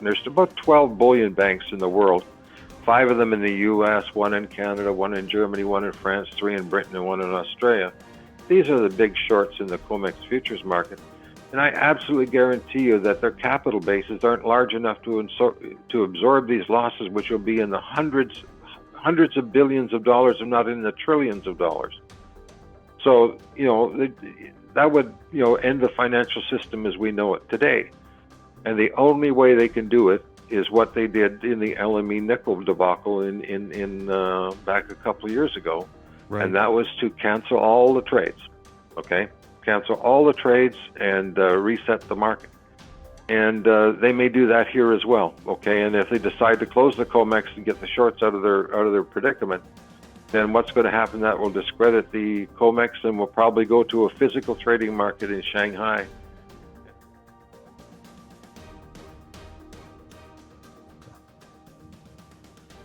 There's about 12 bullion banks in the world, 5 of them in the U.S., 1 in Canada, 1 in Germany, 1 in France, 3 in Britain, and 1 in Australia. These are the big shorts in the COMEX futures market. And I absolutely guarantee you that their capital bases aren't large enough to absorb these losses, which will be in the hundreds of billions of dollars, if not in the trillions of dollars. So, that would, end the financial system as we know it today. And the only way they can do it is what they did in the LME nickel debacle in back a couple of years ago. Right. And that was to cancel all the trades, okay? Cancel all the trades and reset the market. And they may do that here as well, okay? And if they decide to close the COMEX and get the shorts out of their predicament, then what's going to happen? That will discredit the COMEX and will probably go to a physical trading market in Shanghai.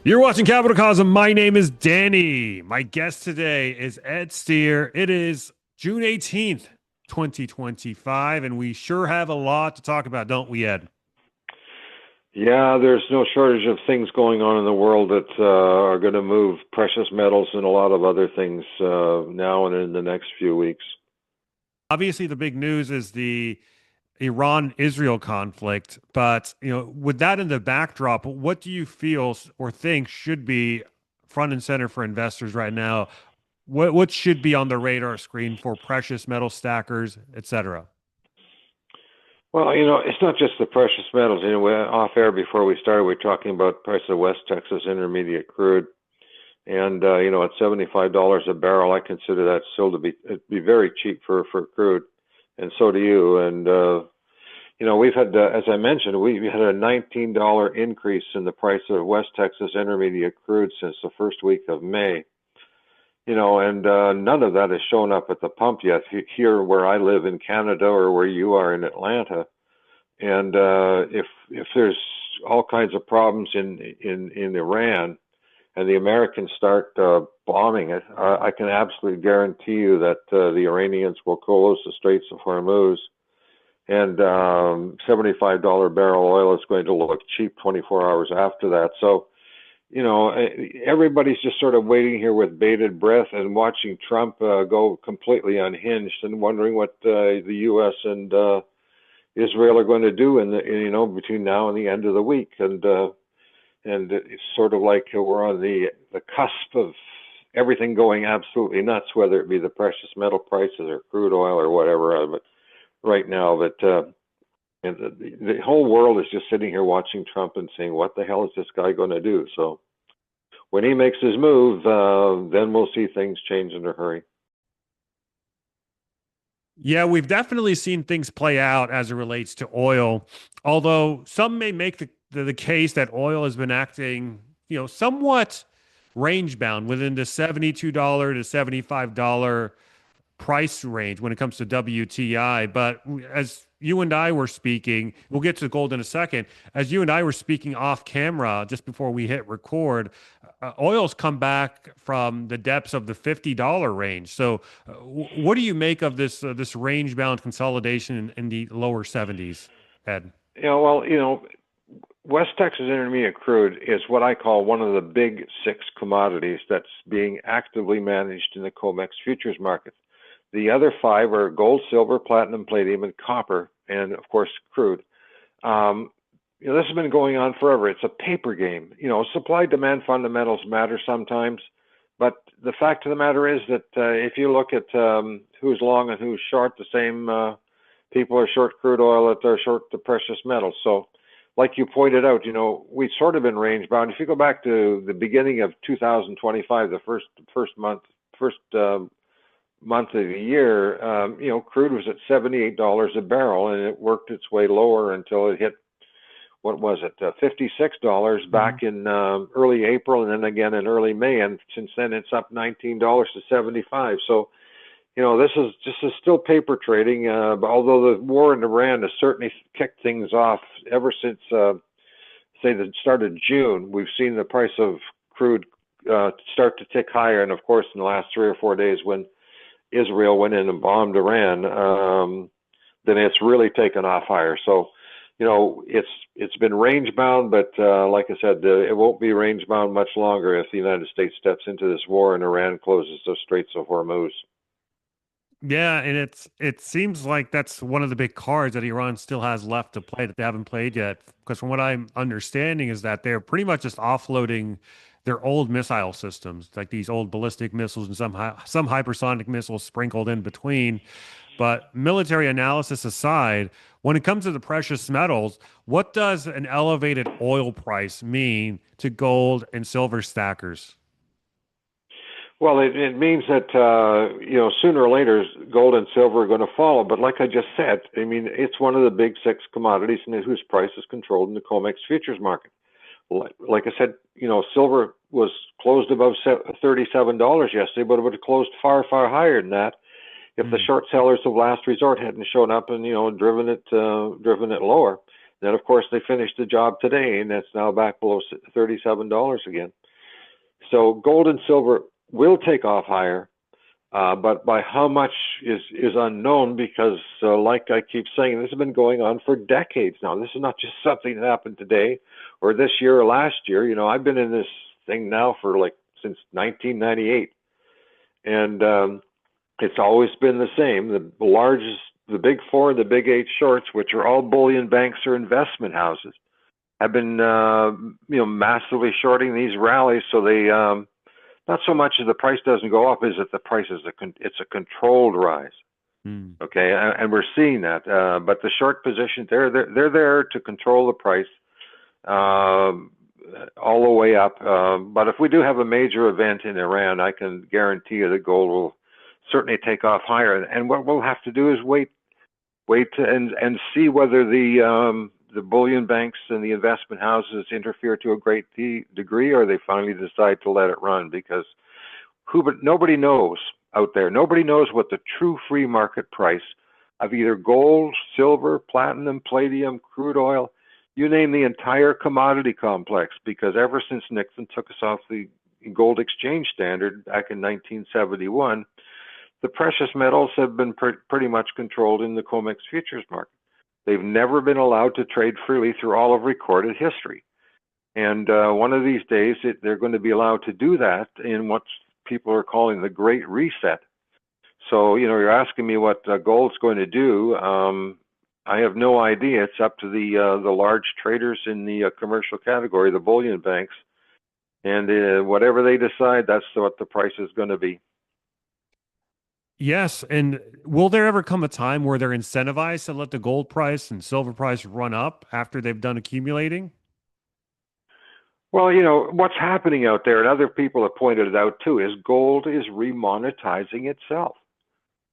You're watching Capital Cosm. My name is Danny. My guest today is Ed Steer. It is June 18th, 2025, and we sure have a lot to talk about, don't we, Ed? Yeah, there's no shortage of things going on in the world that are going to move precious metals and a lot of other things now and in the next few weeks. Obviously, the big news is the Iran-Israel conflict, but with that in the backdrop, what do you feel or think should be front and center for investors right now? What should be on the radar screen for precious metal stackers, etc.? Well, it's not just the precious metals. Off air before we started, we were talking about price of West Texas Intermediate crude, and at $75 a barrel, I consider that still to be very cheap for crude, and so do you. And we've had, as I mentioned, we had a $19 increase in the price of West Texas Intermediate crude since the first week of May. And none of that has shown up at the pump yet here where I live in Canada or where you are in Atlanta. And if there's all kinds of problems in Iran and the Americans start bombing it, I can absolutely guarantee you that the Iranians will close the Straits of Hormuz, and $75 barrel oil is going to look cheap 24 hours after that. So, everybody's just sort of waiting here with bated breath and watching Trump go completely unhinged and wondering what the U.S. and Israel are going to do between now and the end of the week. And it's sort of like we're on the cusp of everything going absolutely nuts, whether it be the precious metal prices or crude oil or whatever. But right now, and the whole world is just sitting here watching Trump and saying, what the hell is this guy going to do? So when he makes his move, then we'll see things change in a hurry. Yeah, we've definitely seen things play out as it relates to oil, although some may make the case that oil has been acting, somewhat range bound within the $72 to $75 price range when it comes to WTI. But as you and I were speaking, we'll get to gold in a second. As you and I were speaking off camera just before we hit record, oil's come back from the depths of the $50 range. So what do you make of this range bound consolidation in the lower 70s, Ed? West Texas Intermediate crude is what I call one of the big 6 commodities that's being actively managed in the COMEX futures market. The other 5 are gold, silver, platinum, palladium, and copper, and of course, crude. This has been going on forever. It's a paper game. Supply-demand fundamentals matter sometimes, but the fact of the matter is that if you look at who's long and who's short, the same people are short crude oil that are short the precious metals. So, like you pointed out, we've sort of been range bound. If you go back to the beginning of 2025, the first month of the year, crude was at $78 a barrel, and it worked its way lower until it hit, what was it, $56 back in early April, and then again in early May, and since then it's up $19 to $75. So, this is still paper trading, although the war in Iran has certainly kicked things off ever since, say, the start of June. We've seen the price of crude start to tick higher, and of course, in the last 3 or 4 days when Israel went in and bombed Iran, then it's really taken off higher. So, it's been range bound, but like I said, it won't be range bound much longer if the United States steps into this war and Iran closes the Straits of Hormuz. Yeah, and it seems like that's one of the big cards that Iran still has left to play that they haven't played yet. Because from what I'm understanding is that they're pretty much just offloading their old missile systems, like these old ballistic missiles and some hypersonic missiles sprinkled in between. But military analysis aside, when it comes to the precious metals, what does an elevated oil price mean to gold and silver stackers? Well, it means that sooner or later gold and silver are going to follow. But like I just said, I mean it's one of the big six commodities and whose price is controlled in the COMEX futures market. Like I said, silver was closed above $37 yesterday, but it would have closed far, far higher than that if the Hmm. short sellers of last resort hadn't shown up and driven it lower. Then of course they finished the job today, and it's now back below $37 again. So gold and silver will take off higher, but by how much is unknown because, like I keep saying, this has been going on for decades now. This is not just something that happened today or this year or last year. I've been in this thing now for like since 1998, and it's always been the same. The big four, and the big eight shorts, which are all bullion banks or investment houses, have been massively shorting these rallies. So they not so much as the price doesn't go up, is that the price is it's a controlled rise. Hmm. Okay, and we're seeing that. But the short position, they're there to control the price um, all the way up. But if we do have a major event in Iran, I can guarantee you that gold will certainly take off higher. And what we'll have to do is and see whether the bullion banks and the investment houses interfere to a great degree, or they finally decide to let it run. Because but nobody knows out there. Nobody knows what the true free market price of either gold, silver, platinum, palladium, crude oil, you name the entire commodity complex. Because ever since Nixon took us off the gold exchange standard back in 1971, the precious metals have been pretty much controlled in the COMEX futures market. They've never been allowed to trade freely through all of recorded history. And one of these days, they're going to be allowed to do that in what people are calling the Great Reset. So, you're asking me what gold's going to do. I have no idea. It's up to the large traders in the commercial category, the bullion banks. And whatever they decide, that's what the price is going to be. Yes, and will there ever come a time where they're incentivized to let the gold price and silver price run up after they've done accumulating? Well, what's happening out there, and other people have pointed it out too, is gold is remonetizing itself.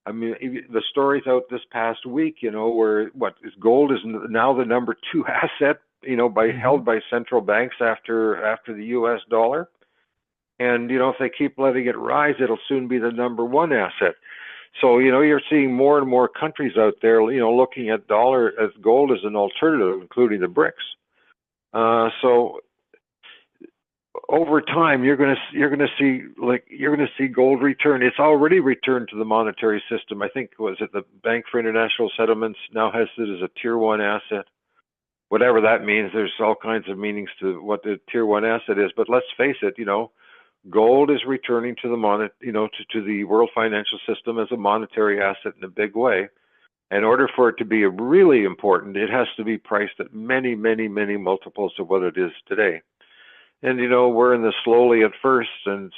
I mean, the stories out this past week, where what is gold is now the number two asset, Hmm. held by central banks after the U.S. dollar. And if they keep letting it rise, it'll soon be the number one asset. So you're seeing more and more countries out there, looking at dollar as gold as an alternative, including the BRICS. So over time, you're going to see gold return. It's already returned to the monetary system. I think was it the Bank for International Settlements now has it as a tier one asset. Whatever that means, there's all kinds of meanings to what the tier one asset is. But let's face it, gold is returning to the to the world financial system as a monetary asset in a big way. In order for it to be really important, it has to be priced at many, many, many multiples of what it is today. And we're in the slowly at first and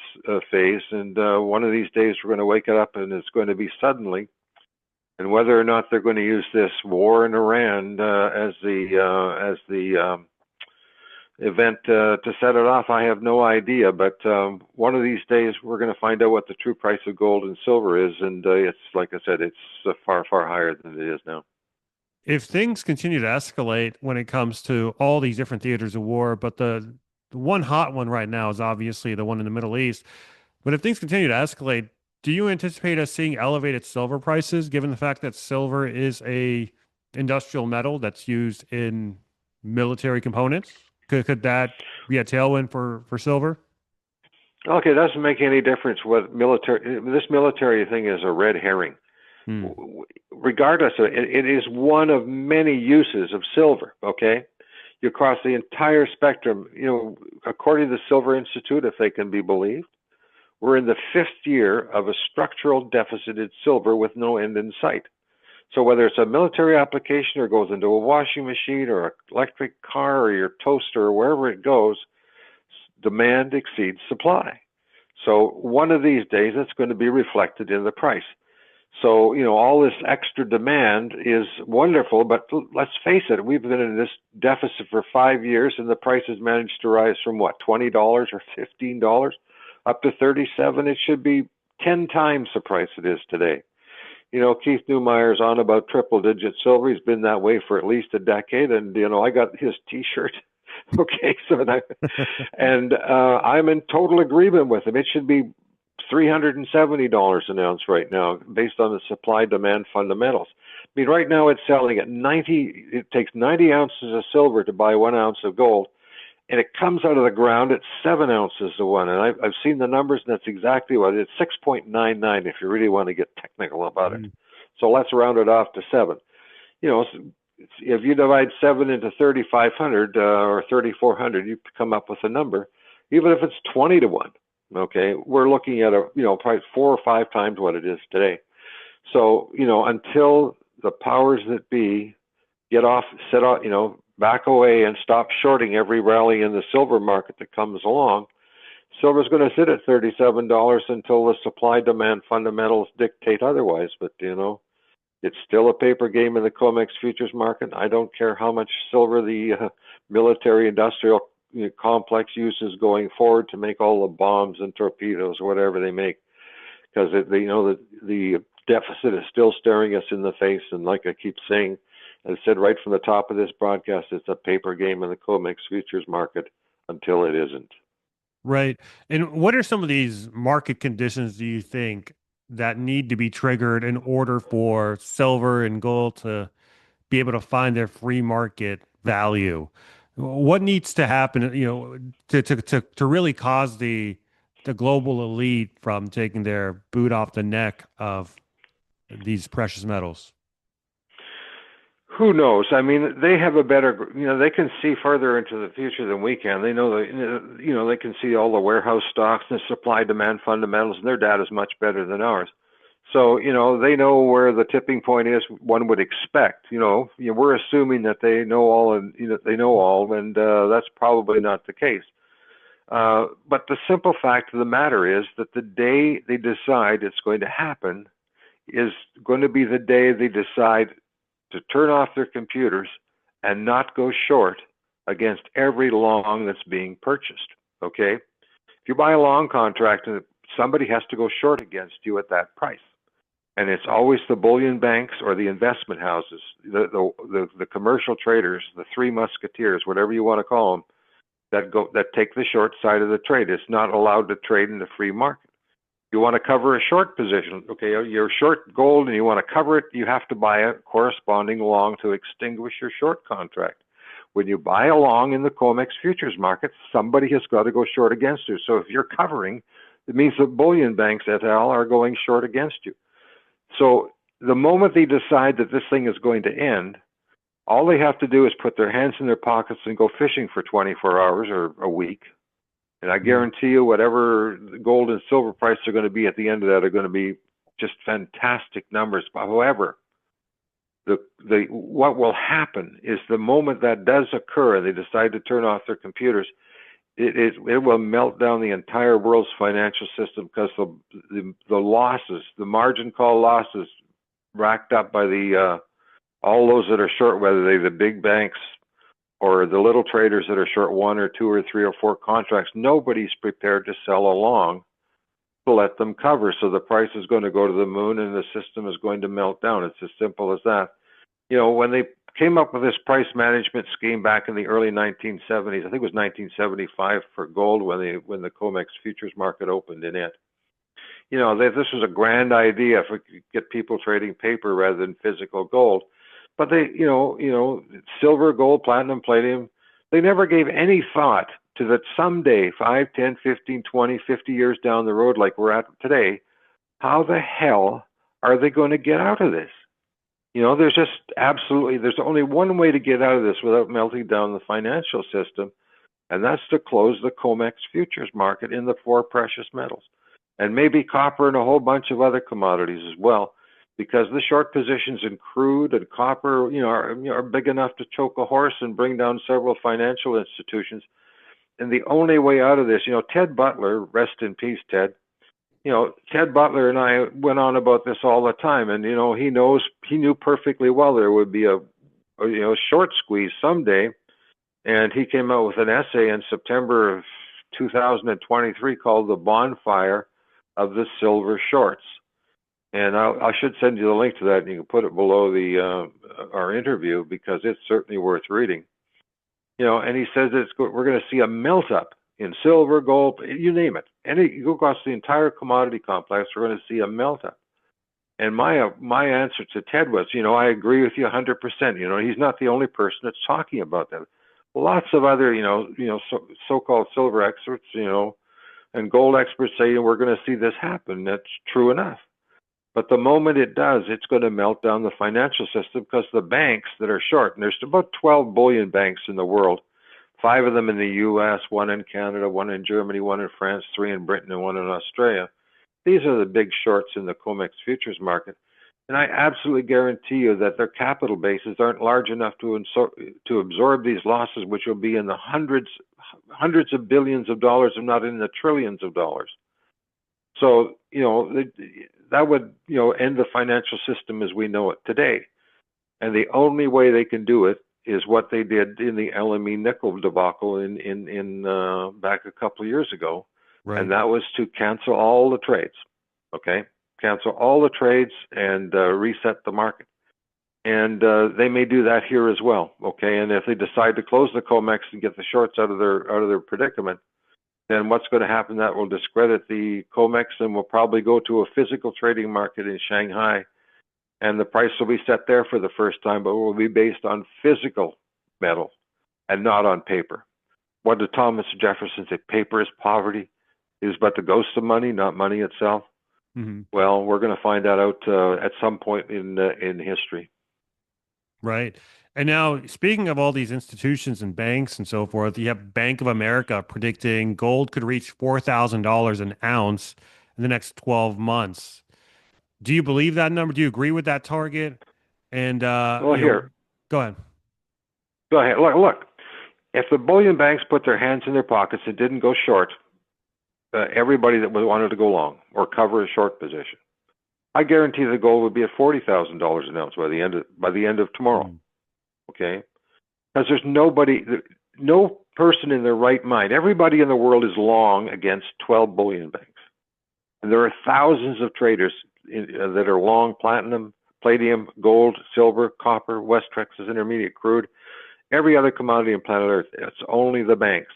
phase, and one of these days we're going to wake it up, and it's going to be suddenly. And whether or not they're going to use this war in Iran as the event to set it off, I have no idea. But one of these days we're going to find out what the true price of gold and silver is, and it's like I said, it's far, far higher than it is now. If things continue to escalate when it comes to all these different theaters of war, but the one hot one right now is obviously the one in the Middle East. But if things continue to escalate, do you anticipate us seeing elevated silver prices, given the fact that silver is a industrial metal that's used in military components? Could that be a tailwind for silver? Okay, it doesn't make any difference what military. This military thing is a red herring. Hmm. Regardless of it is one of many uses of silver. Okay, you cross the entire spectrum. According to the Silver Institute, if they can be believed, we're in the fifth year of a structural deficit in silver with no end in sight. So whether it's a military application or goes into a washing machine or an electric car or your toaster or wherever it goes, demand exceeds supply. So one of these days it's going to be reflected in the price. So, all this extra demand is wonderful, but let's face it, we've been in this deficit for 5 years and the price has managed to rise from what, $20 or $15 up to 37. It should be 10 times the price it is today. Keith Neumeyer's on about triple digit silver. He's been that way for at least a decade. And, I got his t-shirt. Okay. I'm in total agreement with him. It should be $370 an ounce right now based on the supply demand fundamentals. I mean, right now it's selling at 90. It takes 90 ounces of silver to buy 1 ounce of gold. And it comes out of the ground at 7 ounces to one. And I've seen the numbers, and that's exactly what it is. 6.99 if you really want to get technical about it. So let's round it off to 7. If you divide 7 into 3,500 or 3,400, you come up with a number. Even if it's 20 to 1, okay, we're looking at probably 4 or 5 times what it is today. So, until the powers that be back away and stop shorting every rally in the silver market that comes along, silver's going to sit at $37 until the supply demand fundamentals dictate otherwise. But it's still a paper game in the COMEX futures market. I don't care how much silver the military industrial complex uses going forward to make all the bombs and torpedoes or whatever they make, because they know that the deficit is still staring us in the face. And like I keep saying, as I said right from the top of this broadcast, it's a paper game in the COMEX futures market until it isn't. Right. And what are some of these market conditions do you think that need to be triggered in order for silver and gold to be able to find their free market value? What needs to happen, to really cause the global elite from taking their boot off the neck of these precious metals? Who knows? I mean, they have a better, they can see further into the future than we can. They know that, they can see all the warehouse stocks and the supply demand fundamentals, and their data is much better than ours. So, they know where the tipping point is, one would expect. We're assuming that they know all, and that's probably not the case. But the simple fact of the matter is that the day they decide it's going to happen is going to be the day they decide to turn off their computers and not go short against every long that's being purchased. Okay? If you buy a long contract, somebody has to go short against you at that price. And it's always the bullion banks or the investment houses, the commercial traders, the three musketeers, whatever you want to call them, that take the short side of the trade. It's not allowed to trade in the free market. You want to cover a short position, okay, you're short gold and you want to cover it, you have to buy a corresponding long to extinguish your short contract. When you buy a long in the COMEX futures market, somebody has got to go short against you. So if you're covering, it means the bullion banks et al. Are going short against you. So the moment they decide that this thing is going to end, all they have to do is put their hands in their pockets and go fishing for 24 hours or a week. And I guarantee you, whatever the gold and silver prices are going to be at the end of that are going to be just fantastic numbers. But however, what will happen is the moment that does occur and they decide to turn off their computers, it will melt down the entire world's financial system, because the losses, the margin call losses racked up by all those that are short, whether they're the big banks or the little traders that are short 1 or 2 or 3 or 4 contracts, nobody's prepared to sell along to let them cover. So the price is going to go to the moon and the system is going to melt down. It's as simple as that. When they came up with this price management scheme back in the early 1970s, I think it was 1975 for gold when the COMEX futures market opened in it. This was a grand idea if we could get people trading paper rather than physical gold. But they, silver, gold, platinum, palladium, they never gave any thought to that someday, 5, 10, 15, 20, 50 years down the road, like we're at today, how the hell are they going to get out of this? There's just absolutely, there's only one way to get out of this without melting down the financial system, and that's to close the COMEX futures market in the four precious metals, and maybe copper and a whole bunch of other commodities as well, because the short positions in crude and copper, are big enough to choke a horse and bring down several financial institutions. And the only way out of this, Ted Butler, rest in peace, Ted. Ted Butler and I went on about this all the time, and he knew perfectly well there would be a short squeeze someday, and he came out with an essay in September of 2023 called "The Bonfire of the Silver Shorts." And I should send you the link to that, and you can put it below the our interview, because it's certainly worth reading. And he says we're going to see a melt up in silver, gold, you name it. You go across the entire commodity complex, we're going to see a melt up. And my answer to Ted was, I agree with you 100%. He's not the only person that's talking about that. Lots of other, so-called silver experts, and gold experts say we're going to see this happen. That's true enough. But the moment it does, it's going to melt down the financial system, because the banks that are short, and there's about 12 bullion banks in the world, 5 of them in the U.S., 1 in Canada, 1 in Germany, 1 in France, 3 in Britain, and 1 in Australia. These are the big shorts in the COMEX futures market. And I absolutely guarantee you that their capital bases aren't large enough to absorb these losses, which will be in the hundreds of billions of dollars, if not in the trillions of dollars. So, that would, end the financial system as we know it today. And the only way they can do it is what they did in the LME nickel debacle in back a couple of years ago. Right. And that was to cancel all the trades, okay? Cancel all the trades and reset the market. And they may do that here as well, okay? And if they decide to close the COMEX and get the shorts out of their predicament, then what's going to happen? That will discredit the COMEX, and will probably go to a physical trading market in Shanghai, and the price will be set there for the first time, but it will be based on physical metal and not on paper. What did Thomas Jefferson say? Paper is poverty. It is but the ghost of money, not money itself. Mm-hmm. Well, we're going to find that out at some point in history. Right. And now, speaking of all these institutions and banks and so forth, you have Bank of America predicting gold could reach $4,000 an ounce in the next 12 months. Do you believe that number? Do you agree with that target? And well, here, go ahead. Go ahead. Look. If the bullion banks put their hands in their pockets and didn't go short, everybody that wanted to go long or cover a short position, I guarantee the gold would be at $40,000 an ounce by the end of tomorrow. Mm. Okay, because there's no person in their right mind. Everybody in the world is long against 12 bullion banks, and there are thousands of traders that are long platinum, palladium, gold, silver, copper, West Texas Intermediate crude, every other commodity on planet Earth. It's only the banks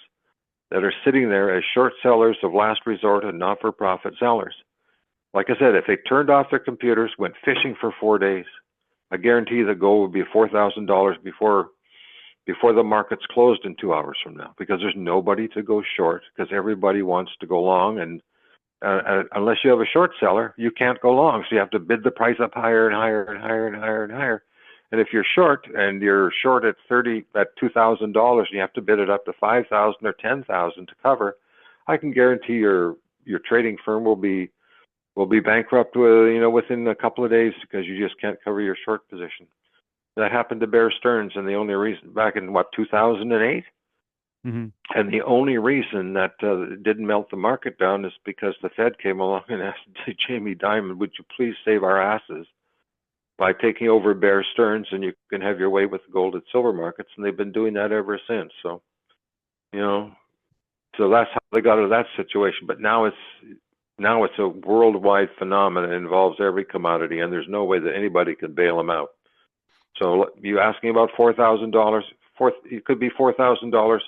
that are sitting there as short sellers of last resort and not-for-profit sellers. Like I said, if they turned off their computers, went fishing for 4 days, I guarantee the gold would be $4,000 before the market's closed in 2 hours from now, because there's nobody to go short, because everybody wants to go long, and unless you have a short seller, you can't go long. So you have to bid the price up higher and higher and higher and higher and higher. And if you're short and you're short at $2,000, you have to bid it up to $5,000 or $10,000 to cover. I can guarantee your trading firm will be bankrupt within a couple of days, because you just can't cover your short position. That happened to Bear Stearns, and the only reason back in 2008, mm-hmm. And the only reason that it didn't melt the market down is because the Fed came along and asked Jamie Dimon, "Would you please save our asses by taking over Bear Stearns, and you can have your way with the gold and silver markets?" And they've been doing that ever since. So, so that's how they got out of that situation. But now it's a worldwide phenomenon. It involves every commodity, and there's no way that anybody can bail them out. So you asking about $4,000? It could be $4,000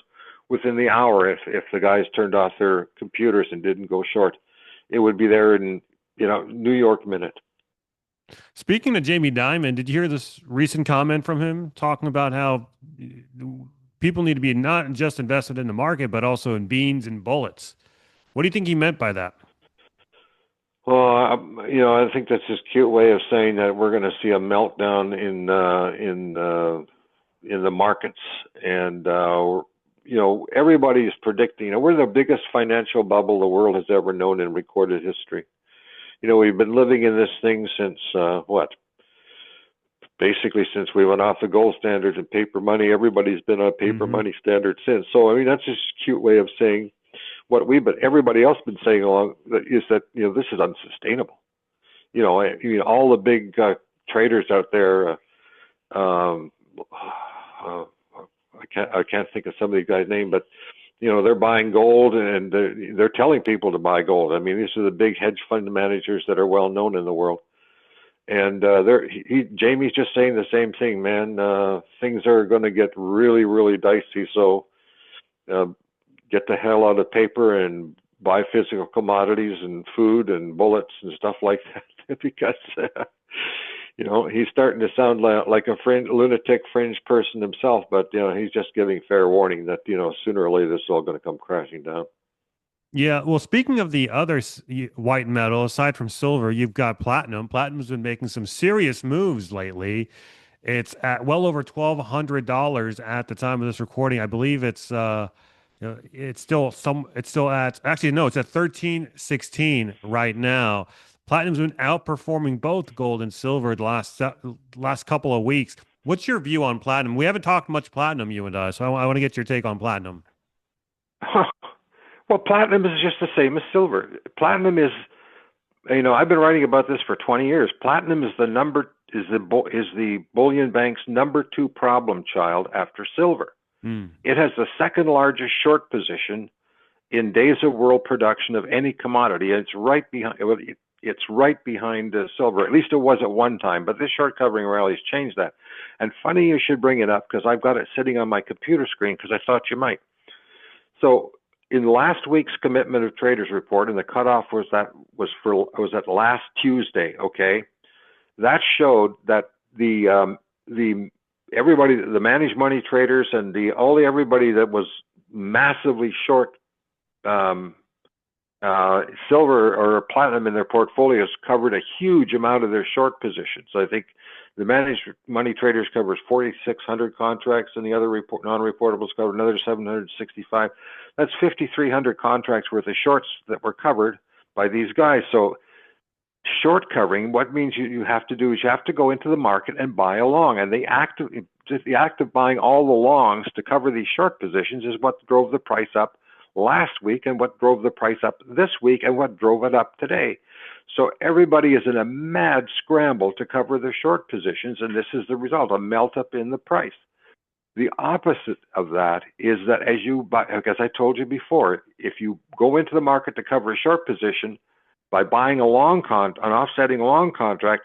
within the hour if the guys turned off their computers and didn't go short. It would be there in New York minute. Speaking of Jamie Dimon, did you hear this recent comment from him talking about how people need to be not just invested in the market, but also in beans and bullets? What do you think he meant by that? Well, I think that's this cute way of saying that we're going to see a meltdown in the markets, and everybody is predicting. We're the biggest financial bubble the world has ever known in recorded history. We've been living in this thing since what? Basically, since we went off the gold standard and paper money, everybody's been on paper Hmm. money standard since. So, I mean, that's just a cute way of saying what but everybody else been saying along is that this is unsustainable. All the big traders out there. Um, uh, I can't think of some of these guys' name, but they're buying gold and they're telling people to buy gold. I mean, these are the big hedge fund managers that are well known in the world. And Jamie's just saying the same thing, man. Things are going to get really, really dicey. So uh, get the hell out of paper and buy physical commodities and food and bullets and stuff like that because he's starting to sound like a lunatic fringe person himself, but he's just giving fair warning that sooner or later this is all going to come crashing down. Yeah, well, speaking of the other white metal, aside from silver, you've got platinum. Platinum's been making some serious moves lately. It's at well over $1,200 at the time of this recording. I believe it's still at actually no, it's at 1316 right now. Platinum's been outperforming both gold and silver the last couple of weeks. What's your view on platinum? We haven't talked much platinum, you and I, so I want to get your take on platinum. Well, platinum is just the same as silver. Platinum is, I've been writing about this for 20 years. Platinum is the bullion bank's number two problem child after silver. Hmm. It has the second largest short position in days of world production of any commodity. It's right behind. It's right behind silver. At least it was at one time, but this short covering rally has changed that. And funny you should bring it up because I've got it sitting on my computer screen because I thought you might. So in last week's commitment of traders report, and the cutoff was at last Tuesday. Okay, that showed that the everybody, the managed money traders, and everybody that was massively short um, silver or platinum in their portfolios covered a huge amount of their short positions. So I think the managed money traders covers 4,600 contracts, and the other non-reportables covered another 765. That's 5,300 contracts worth of shorts that were covered by these guys. So short covering, what means you have to do is you have to go into the market and buy a long, and the act of buying all the longs to cover these short positions is what drove the price up last week and what drove the price up this week and what drove it up today. So everybody is in a mad scramble to cover their short positions, and this is the result, a melt up in the price. The opposite of that is that as you buy, as I told you before, if you go into the market to cover a short position by buying an offsetting long contract,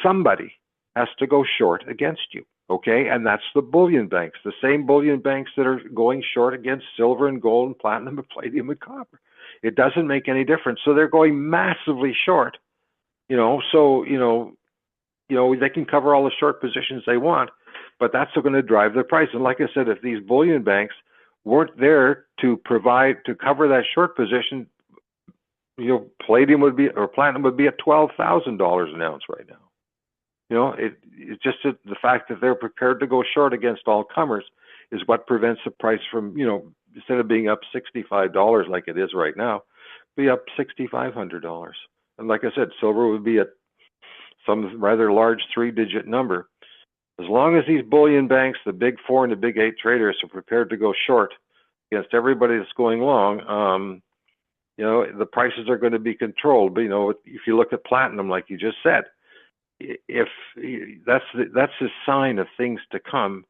somebody has to go short against you. Okay, and that's the bullion banks, the same bullion banks that are going short against silver and gold and platinum and palladium and copper. It doesn't make any difference. So they're going massively short. So they can cover all the short positions they want, but that's going to drive the price. And like I said, if these bullion banks weren't there to cover that short position, palladium would be or platinum would be at $12,000 an ounce right now. It's just the fact that they're prepared to go short against all comers is what prevents the price from, instead of being up $65 like it is right now, be up $6,500. And like I said, silver would be at some rather large three-digit number. As long as these bullion banks, the big four and the big eight traders, are prepared to go short against everybody that's going long, the prices are going to be controlled. But if you look at platinum, like you just said, if that's a sign of things to come,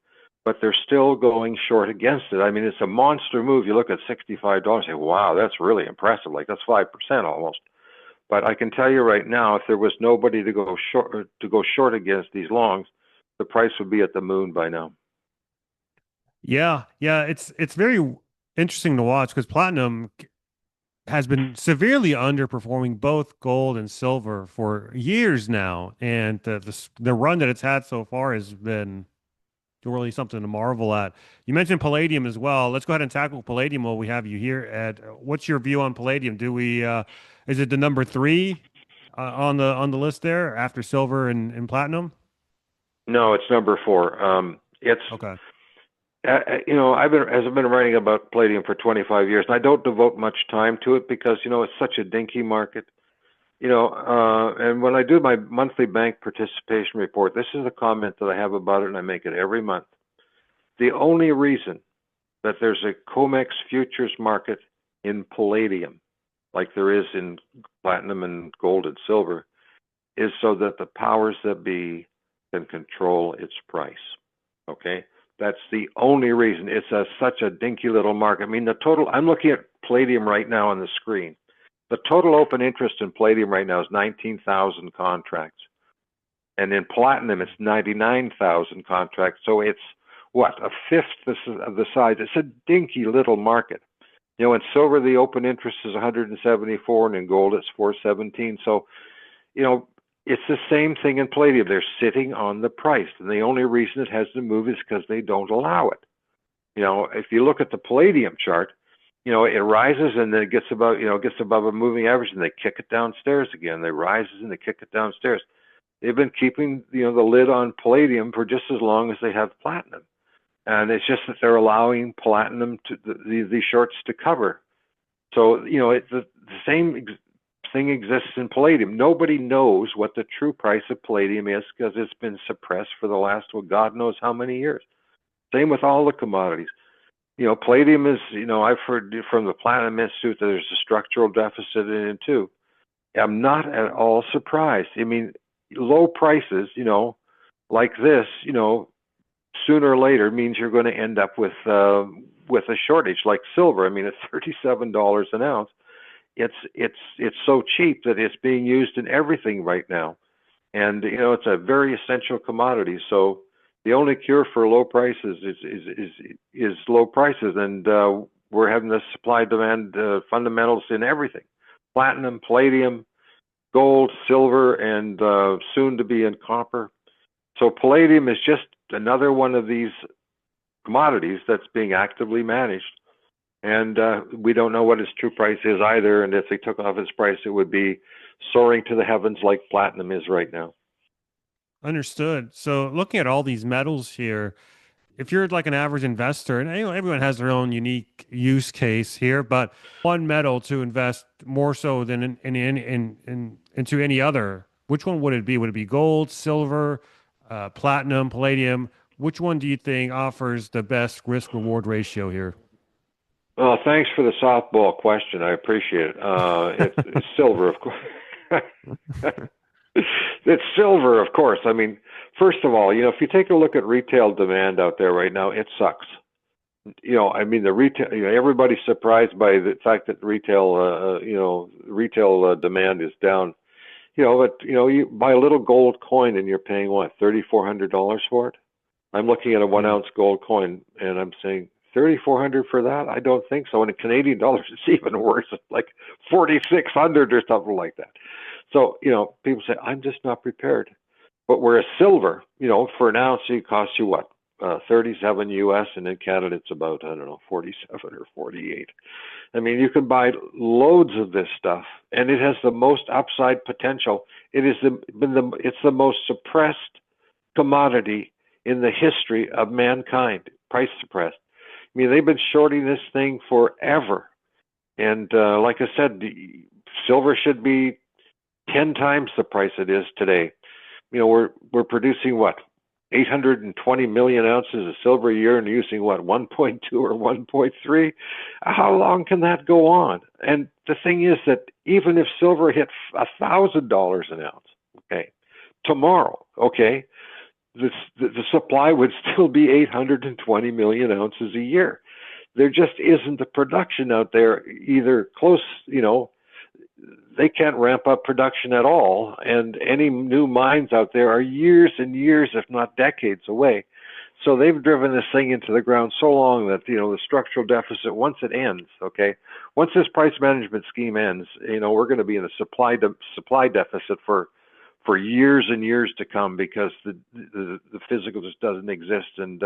but they're still going short against it. I mean, it's a monster move. You look at $65, say, wow, that's really impressive. Like that's 5% almost. But I can tell you right now, if there was nobody to go short against these longs, the price would be at the moon by now. Yeah, yeah, it's very interesting to watch because platinum has been severely underperforming both gold and silver for years now, and the run that it's had so far has been really something to marvel at. You mentioned palladium as well. Let's go ahead and tackle palladium while we have you here. Ed, what's your view on palladium? Do we is it the number three on the list there after silver and platinum? No, it's number four. It's Okay. I've been writing about palladium for 25 years, and I don't devote much time to it because it's such a dinky market. And when I do my monthly bank participation report, this is a comment that I have about it, and I make it every month. The only reason that there's a COMEX futures market in palladium, like there is in platinum and gold and silver, is so that the powers that be can control its price. Okay? That's the only reason. It's such a dinky little market. I mean, I'm looking at palladium right now on the screen. The total open interest in palladium right now is 19,000 contracts. And in platinum, it's 99,000 contracts. So it's what, a fifth of the size. It's a dinky little market. In silver, the open interest is 174, and in gold, it's 417. So, it's the same thing in palladium. They're sitting on the price, and the only reason it has to move is because they don't allow it. If you look at the palladium chart, it rises and then it gets above a moving average, and they kick it downstairs again. They rises and they kick it downstairs. They've been keeping the lid on palladium for just as long as they have platinum, and it's just that they're allowing platinum to the shorts to cover. So the same thing exists in palladium. Nobody knows what the true price of palladium is because it's been suppressed for the last, well, God knows how many years. Same with all the commodities. Palladium is, I've heard from the Platinum Institute that there's a structural deficit in it too. I'm not at all surprised. I mean, low prices, like this, sooner or later means you're going to end up with a shortage, like silver. I mean, at $37 an ounce, it's so cheap that it's being used in everything right now, and it's a very essential commodity. So the only cure for low prices is low prices, and we're having the supply demand fundamentals in everything: platinum, palladium, gold, silver, and soon to be in copper. So palladium is just another one of these commodities that's being actively managed. And we don't know what its true price is either. And if they took off its price, it would be soaring to the heavens like platinum is right now. Understood. So looking at all these metals here, if you're like an average investor, and everyone has their own unique use case here, but one metal to invest more so than into any other, which one would it be? Would it be gold, silver, platinum, palladium? Which one do you think offers the best risk reward ratio here? Well, thanks for the softball question. I appreciate it. It's silver, of course. It's silver, of course. I mean, first of all, if you take a look at retail demand out there right now, it sucks. I mean, the retail. Everybody's surprised by the fact that retail demand is down. But you buy a little gold coin and you're paying what, $3,400 for it? I'm looking at a 1 ounce gold coin and I'm saying, 3,400 for that? I don't think so. And in Canadian dollars, it's even worse. It's like 4,600 or something like that. So, people say, I'm just not prepared. But whereas silver, for an ounce, it costs you what? 37 US, and in Canada, it's about, I don't know, 47 or 48. I mean, you can buy loads of this stuff, and it has the most upside potential. It's the most suppressed commodity in the history of mankind, price suppressed. I mean, they've been shorting this thing forever. And like I said, silver should be 10 times the price it is today. We're producing what, 820 million ounces of silver a year and using what, 1.2 or 1.3? How long can that go on? And the thing is that even if silver hit $1,000 an ounce, okay, tomorrow, okay, the supply would still be 820 million ounces a year. There just isn't the production out there either close, they can't ramp up production at all. And any new mines out there are years and years, if not decades away. So they've driven this thing into the ground so long that, the structural deficit, once it ends, okay, once this price management scheme ends, we're going to be in a supply deficit for years and years to come because the physical just doesn't exist, and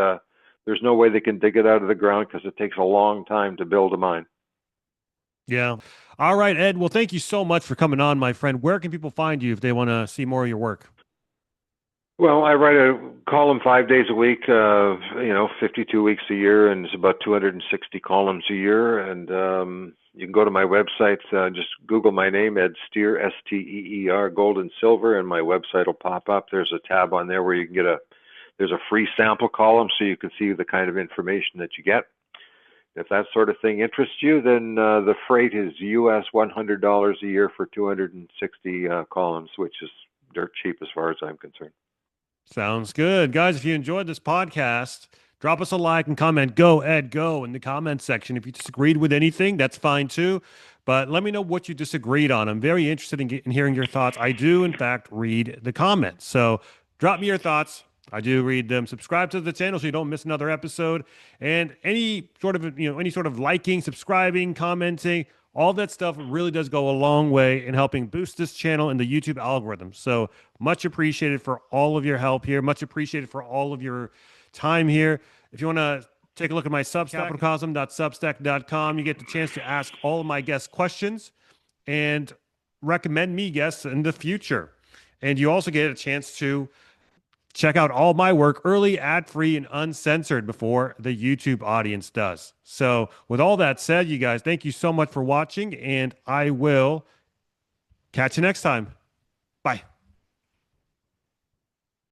there's no way they can dig it out of the ground because it takes a long time to build a mine. Yeah. All right, Ed. Well, thank you so much for coming on, my friend. Where can people find you if they want to see more of your work? Well, I write a column 5 days a week, 52 weeks a year, and it's about 260 columns a year. And you can go to my website, just Google my name, Ed Steer, Steer, gold and silver, and my website will pop up. There's a tab on there where you can there's a free sample column so you can see the kind of information that you get. If that sort of thing interests you, then the freight is US $100 a year for 260 columns, which is dirt cheap as far as I'm concerned. Sounds good. Guys, if you enjoyed this podcast, drop us a like and comment. Go, Ed, go in the comment section. If you disagreed with anything, that's fine too. But let me know what you disagreed on. I'm very interested in hearing your thoughts. I do, in fact, read the comments. So drop me your thoughts. I do read them. Subscribe to the channel so you don't miss another episode. And any sort of liking, subscribing, commenting, all that stuff really does go a long way in helping boost this channel in the YouTube algorithm. So much appreciated for all of your help here. Much appreciated for all of your time here. If you want to take a look at my Substack, capitalcosm.substack.com, you get the chance to ask all of my guests questions and recommend me guests in the future. And you also get a chance to check out all my work early, ad-free, and uncensored before the YouTube audience does. So with all that said, you guys, thank you so much for watching, and I will catch you next time. Bye.